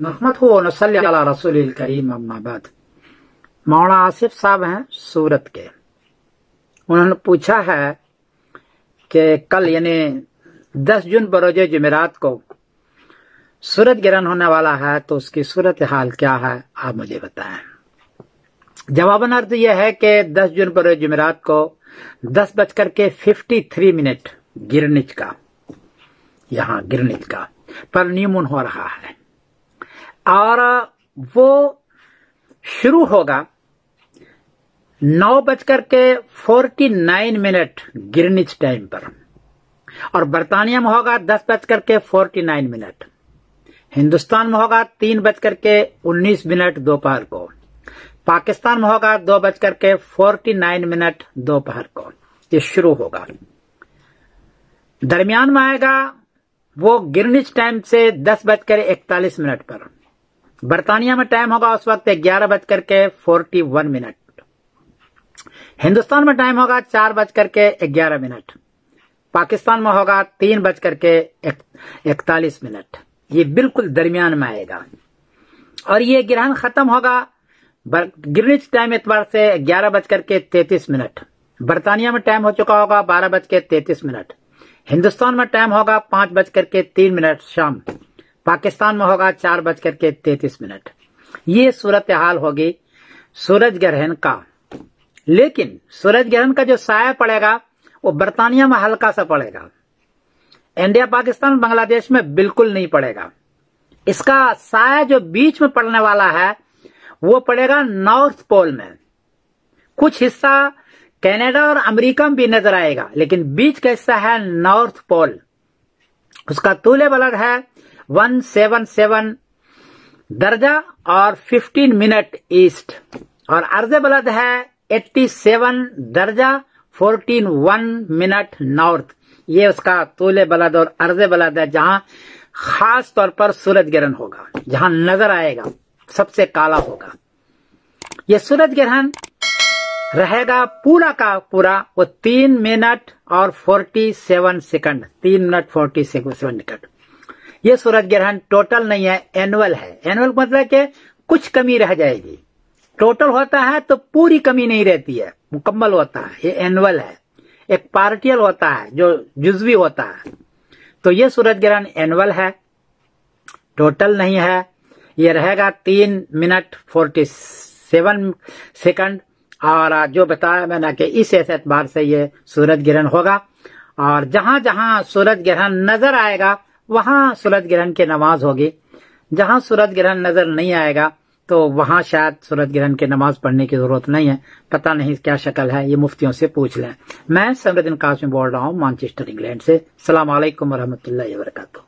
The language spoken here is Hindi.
नहमदहु व नसल्ली अला रसूलिल करीम अम्मा बाद। मौलाना आसिफ साहब हैं सूरत के। उन्होंने पूछा है कि कल यानी 10 जून बरोजे जुमेरात को सूरज ग्रहण होने वाला है, तो उसकी सूरत हाल क्या है, आप मुझे बताएं। जवाबन अर्थ यह है कि 10 जून बरोजे जुमेरात को 10:53 गिरनिच का, यहाँ गिरनिच का पर न्यूमून हो रहा है और वो शुरू होगा 9:49 गिरनिच टाइम पर और बर्तानिया में होगा 10:49। हिंदुस्तान में होगा 3:19 दोपहर को। पाकिस्तान में होगा 2:49 दोपहर को। ये शुरू होगा। दरमियान में आएगा वो गिरनिच टाइम से 10:41 पर। बर्तानिया में टाइम होगा उस वक्त 11:41। हिंदुस्तान में टाइम होगा 4:11। पाकिस्तान में होगा 3:41। ये बिल्कुल दरमियान में आएगा और ये ग्रहण खत्म होगा गिरनिच टाइम एतबार से 11:33। बर्तानिया में टाइम हो चुका होगा 12:33। हिंदुस्तान में टाइम होगा 5:03 शाम। पाकिस्तान में होगा 4:33। ये सूरत हाल होगी सूरज ग्रहण का। लेकिन सूरज ग्रहण का जो साया पड़ेगा वो बर्तानिया में हल्का सा पड़ेगा, इंडिया पाकिस्तान बांग्लादेश में बिल्कुल नहीं पड़ेगा। इसका साया जो बीच में पड़ने वाला है वो पड़ेगा नॉर्थ पोल में। कुछ हिस्सा कनाडा और अमेरिका में भी नजर आएगा, लेकिन बीच का हिस्सा है नॉर्थ पोल। उसका तूले बलद है 177 दर्जा और 15 मिनट ईस्ट और अर्ज बलद है 87 दर्जा 14 मिनट नॉर्थ। ये उसका तूले बलद और अर्ज बलद है जहां खास तौर पर सूरज ग्रहण होगा, जहां नजर आएगा सबसे काला होगा। ये सूरज ग्रहण रहेगा पूरा का पूरा वो 3 मिनट और 47 सेकंड। 3 minute 47 second. ये सूरज ग्रहण टोटल नहीं है, एनुअल है। एनुअल मतलब कि कुछ कमी रह जाएगी। टोटल होता है तो पूरी कमी नहीं रहती है, मुकम्मल होता है। ये एनुअल है। एक पार्टियल होता है जो जुजवी होता है। तो ये सूरज ग्रहण एनुअल है, टोटल नहीं है। ये रहेगा 3 मिनट 47 सेकंड और जो बताया मैंने कि इस एतबार से ये सूरज ग्रहण होगा और जहां जहां सूरज ग्रहण नजर आएगा वहां सूरज ग्रहण की नमाज होगी। जहां सूरज ग्रहण नजर नहीं आएगा तो वहां शायद सूरज ग्रहण की नमाज पढ़ने की जरूरत नहीं है। पता नहीं क्या शक्ल है, ये मुफ्तियों से पूछ लें। मैं समरुद्दीन कासिम बोल रहा हूँ मैनचेस्टर इंग्लैंड से। अस्सलाम वालेकुम व रहमतुल्लाहि व बरकातुहू।